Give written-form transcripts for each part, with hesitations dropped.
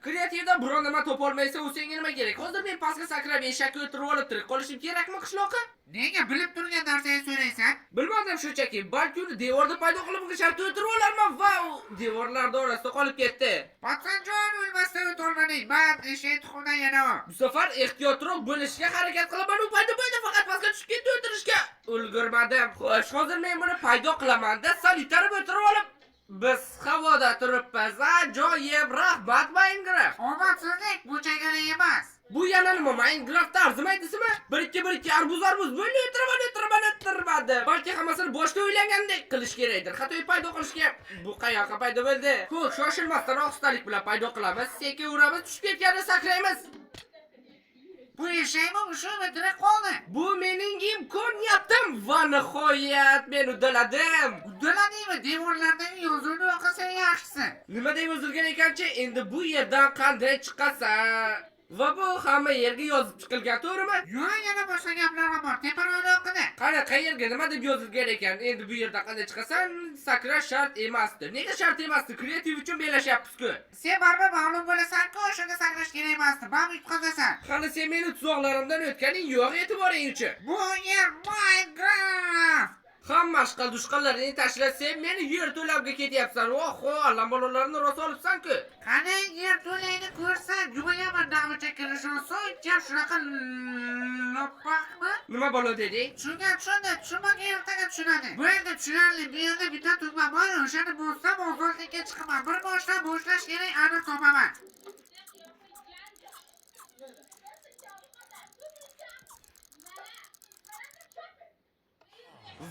Kreativda biron nima topolmaysa, u senga nima kerak? Hozir men pastga sakrab eshakka o'tirib olib tirik qolishim kerakmi qishloqqa? Nega bilib turgan narsani so'raysan? Bilmadim shunchaki, balki uni devorda paydo qilib unga shartta o'tirib olarman va u devorlar orasida qolib ketdi. Patsanjon o'lmasdan o'tolmading. Men eshak tuxumdan yanaman. Bu safar ehtiyotroq bo'lishga harakat qilaman, u paydo faqat pastga tushib ketdi o'tirishga. Ulgurmadim. Xo'sh, hozir men buni paydo qilaman-da, sal itarib o'tirib olib biz havoda turibmiz. Ajoyib, rahmat Minecraft. Omadsizlik bu chegara emas. Bu yana nima? Minecraftda arzimaydisizmi? Bir-ikki arbuz bo'lib o'tirmadi. Balki hammasini boshqa o'ylagandek qilish kerakdir. Hatto paydo qilishga bu qayoqqa paydo bo'ldi? Xo'p, shoshilmasdan ohistalik bilan paydo qilamiz. Sekin uramiz, tushib ketganda sakraymiz. Bu eshakmi o'sha direkt qoldi. Bu mening imkoniyatim va nihoyat men uddaladim. Uddaladingmi? Devorlardagi yozuvni o'qisang yaxshisi. Nima deb yozilgan ekanchi? Endi bu yerdan qanday chiqasan? Va bu hamma yerga yozib chiqilgan, to'g'rimi? Yo'q, yana boshqa gaplar ham bor. Teparoqda o'qidi. Qani, qayerga nima deb yozilgan ekan? Endi bu yerdan qanday chiqasan? Sakrash shart emasdi. Nega shart emasdi? Kreativ uchun bellashyapmiz-ku. Sen baribir ma'lum bo'lasan-ku, o'shanga sakrash kerak emasdi. Bam yutqazasan. Hali sen meni tuzoqlarimdan o'tganing yo'q, e'tiboring uchun. Bu yer Minecraft. Hamma shqal-dushqallarini tashlab, meni yer to'labga ketyapsan. Oho, lambolalarini rosa olibsan-ku. Qani yer to'layni ko'rsan, jumayaman da'vatga kirish so'ng shunaqa lopaqmi? Nima bo'ldi deding? Tushunmagan ertaga tushunadi. Bu yerda tushunarli, bu yerda bitta tugma bor, o'shani bossam ozodlikka chiqaman. Bir boshdan boshlash kerak, aniq topaman.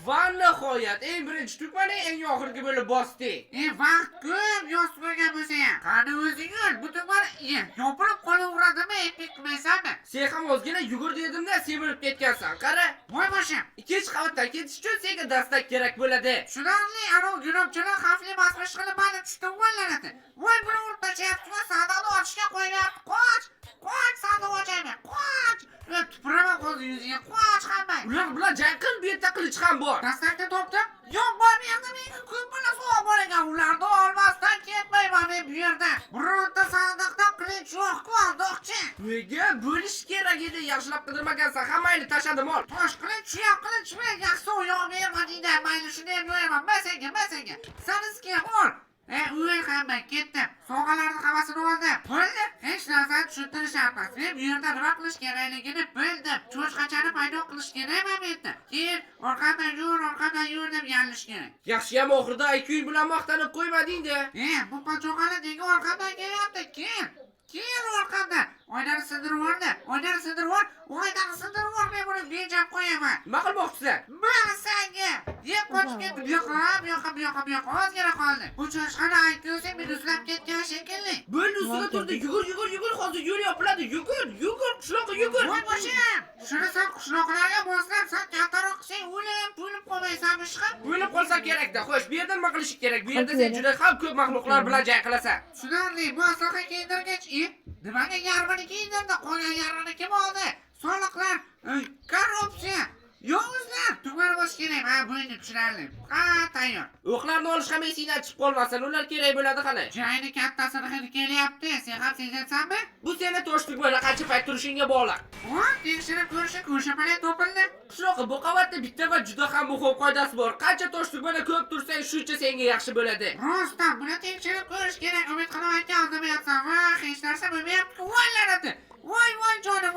Va nihoyat, eng birinchi tugmani eng oxirgi bo'lib bosdik. Vaqt ko'p yoz qo'ygan bo'lsa ham. Qani o'zing yo'l, bu tugmani yopilib qolaveradimi, epik qilmaysanmi? Sen ham ozgina yugur dedimda, semirib ketgansan. Qara, voy boshim. Ikkinchi qavatdan ketish uchun senga dastak kerak bo'ladi. Shunaqli, anov gulobchalar xavfli masxarash qilib meni tushunganlaradi. Voy, buni urib tashlayapti, savdoni ochishga qo'yyapti. Qoch, savdo ochaymi? Qoch. Tupurama qo'zi yuziga, qoch hammang. Ular bilan jang qil, bu yerda qilich ham bor. Dastakda topdim. Yo'q, bor bu yerda menga ko'p bola savob bor ekan. Ularni olmasdan ketmayman men bu yerda. Bironta sandiqda qilich yo'q-ku, aldoqchi. Nega bo'lish kerak edi? Yaxshilab qidirmagansan, hammayni tashladim ol. Tosh qilich, suyak qilich, yaxshi o'yoq berma deydi. Mayli shuni ham yo'yaman. Masenga. Sanizga bor. Uy hamma ketdim. Sovg'alarni hammasini oldim. Bo'ldi. Hech narsani tushuntirishyapmiz. Men bu yerda nima qilish kerakligini bildim. Cho'chqachani paydo qilish kerak endi. Keyin orqadan yur deb yalish kerak. Yaxshiyam oxirida IQ bilan maqtanib qo'ymading-da. Bu pachoqani nega orqadan kelyapti? Keyin orqadan. Oynani sindirib yubordi. Oynani sindirib men buni bejab qo'yaman. Nima qilmoqchisan? Mana senga. Yeb qochib ketdi. Bu yoqqa ozgina qoldi. Bu cho'chqani IQsi minuslab ketgan shekilli. Bo'ldi, ustiga turdi. Yugur, hozir yo'l yopiladi. Yugur, qishloqqa yugur. Voy boshim. Shuni sen qishloqlarga boshlab, sen kattaroq qilsang, o'lib qolmaysanmi ishqib? O'lib qolsa kerak-da. Xo'sh, bu yerda nima qilish kerak? Bu yerda sen juda ham ko'p maxluqlar bilan jang qilasan. Tushunarli, bu asoqa kiydirgach, nimaga yarmini kiydirdi? Qolgan yarmini kim oldi? Soliqlar, korrupsiya. Yovuzlar, tugmani bosish kerak. Ha, bu endi tushunarli. Tayyor. O'qlarni olish ham esingdan chiqib qolmasin. Ular kerak bo'ladi qani. Jayni kattasini hidi kelyapti. Sen ham sezaysanmi? Bu seni to'shlik bilan qancha payt turishingga bog'liq. Tekshirib ko'rishim topildi. Qishloqqa bu qavatda bitta va juda ham muhim qoidasi bor. Qancha to'shlik bilan ko'p tursang, shuncha senga yaxshi bo'ladi. Rostdan buni tekshirib ko'rish kerak. Umid qilaman, aldamayapsan. Va hech narsa bo'lmayapti. Voylanadi. Voy jonim.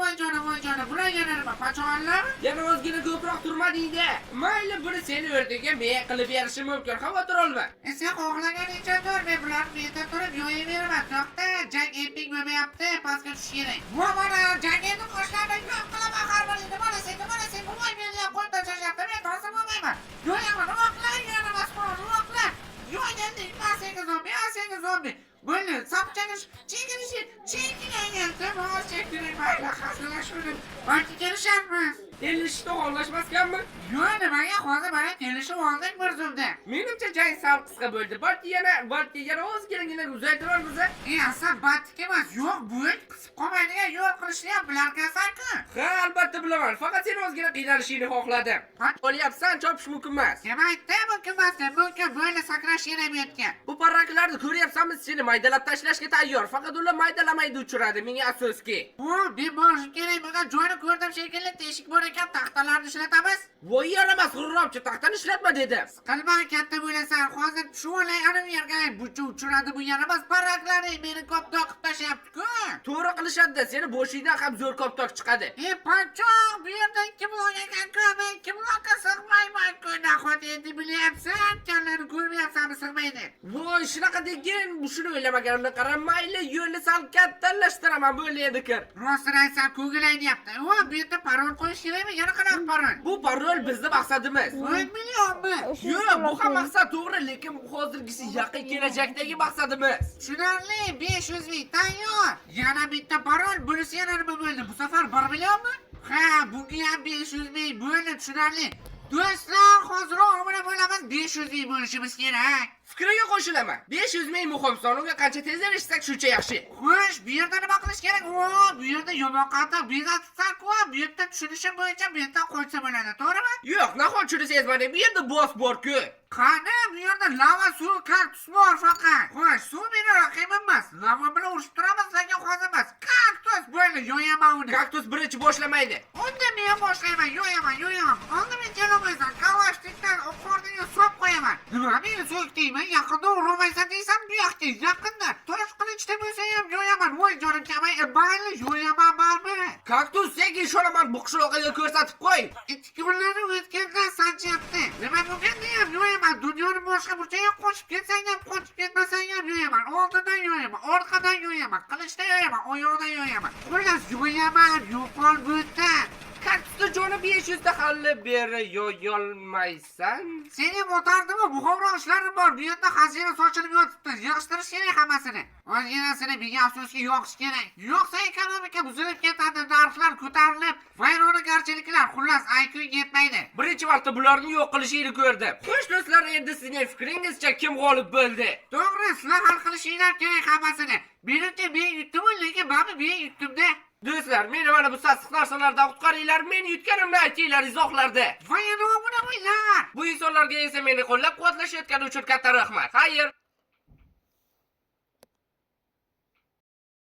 Bular yana nima? Pachoqlarmi? Yana o'zgina ko'proq turmading-da. Mayli, buni seni o'rniga men qilib berishim mumkin. Xavotir olma. Sen xohlaganingcha tur, men bularni beta turib yo'yaveraman. Yo'qda, jang epik bo'lmayapti, pastga tushish kerak. Voy, mana jangni qo'shlardan yo'q qilaman har birini. Mana sen voy meni ham qo'yib tashlashyapti. Men to'g'ri bo'lmayman. Yo'yaman, uloqlar yana uloqlar. Yo'ygandik, senga zombi. Bo'ldi, chekinish. Mayli, hazillashib, balki kelishamiz. Elishishda xohlashmaskanmi? Yo'q, nimaga hozir mana kelishib oldik bir zumda. Menimcha jang sal qisqa bo'ldi. Balki yana ozginagina uzaytiramiz. Asal battik emas. Yo'q, bu qisib qolmaydigan yo'l qilishni ham bilarkansan-ku. Ha, albatta bilaman. Faqat sen ozgina qiynalishingni xohladim. Olyapsan, chopish mumkin emas. Kim aytdi mumkin emas deb, mumkin bo'lsa sakrash yaramayotgan. Bu parraklarni ko'ryapsanmi, seni maydalab tashlashga tayyor. Faqat ular maydalamaydi uchiradi, menga afsuski. Men borishim kerak bo'lgan joyni ko'rdim shekilli, teshik bor ekan, taxtalarni ishlatamiz. Voy yaramas, g'urrobchi, taxtani ishlatma dedim. Qalban katta bo'lasan, hozir shu olay ana bu yerga bucha uchiradi bu yaramas parraklaring meni ko'p toqib tashyapti-ku. To'g'ri qilishadi, seni boshingdan ham zo'r ko'p toq chiqadi. Panchoq, bu yerda 2 blok ekan-ku, men 2 blokka sig'mayman-ku. Nahot endi bilyapsan, kallarni ko'rmayapsanmi sig'maydi. Voy, shunaqa degin, shuni o'ylamaganimdan qara, mayli yo'lni sal kattallashtiraman, bo'laydi-ku. Rostini aytsam, ko'ngillayapti. Bu yerda parol qo'yish kerakmi? Yana qanaqa parol? Bu parol bizning maqsadimiz. 1 millionmi? Yo'q, bu ham maqsad to'g'ri, lekin hozirgisi yaqin kelajakdagi maqsadimiz. Tushunarli, 500 ming tayyor. Yana bitta parol, bunisi yana nima bo'ldi? Bu safar 1 millionmi? Ha, bunga ham 500 ming bo'ldi, tushunarli. Do'stlar, hozir obuna bo'lamiz, 500 ming bo'lishimiz kerak. Fikriga qo'shilaman. 500 ming muhim son, unga qancha tez erishsak shuncha yaxshi. Xo'sh, bu yerda nima qilish kerak? Bu yerda yomon qattiq bezatsak-ku, bu yerda tushunishim bo'yicha bu yerda qo'ysa bo'ladi, to'g'rimi? Yo'q, nahot tushunsangiz mana bu yerda boss bor-ku. Qani, bu yerda lava suv kaktus bor faqat. Xo'sh, suv meni raqibim emas. Lava bilan urushib turamiz, lekin hozir emas. Kaktus bo'ldi, yo'yaman uni. Kaktus birinchi boshlamaydi. Unda men boshlayman, yo'yaman. Oldin men janobaysan, kalashnikdan o'qorniga so'p qo'yaman. Nima meni so'kdingmi? Yaqinda urmaysan deysan, bu yoqda, yaqinda. Tosh qilichda bo'lsa ham yo'yaman. Voy jonim kamay, mayli yo'yaman barmi? Kaktus senga ishonaman, bu qishloqqa ko'rsatib qo'y. Kunlari o'tgandan sanchyapti. Nima bo'lganda ham yo'yaman. Dunyoni boshqa burchaga qo'shib ketsang ham, qo'shib ketmasang ham yo'yaman. Oldindan yo'yaman, orqadan yo'yaman, qilichdan yo'yaman, oyoqdan yo'yaman. Xullas yo'yaman, yo'qol bu yerda. Kaktusni joni 500 ta xalli beri yo'yolmaysan. Seni o'tardimi? Buxoro ishlari bor. Bu yerda xazina sochilib yotibdi. Yig'ishtirish kerak hammasini. Ozginasini menga afsuski yoqish kerak. Yo'qsa ekonomika buzilib ketadi, narxlar ko'tarilib, vayronagarchiliklar, xullas IQ yetmaydi. Birinchi marta bularni yo'q qilishingni ko'rdim. Xo'sh do'stlar, endi sizning fikringizcha kim g'olib bo'ldi? To'g'ri, sizlar hal qilishinglar kerak hammasini. Menimcha men yutdim, lekin men yutdim-da. Do'stlar, meni mana bu sassiq narsalardan qutqaringlar, men yutganimni aytinglar izohlarda. Voy, nima bo'lar? Bu insonlarga esa meni qo'llab-quvvatlashayotgani uchun katta rahmat. Xayr.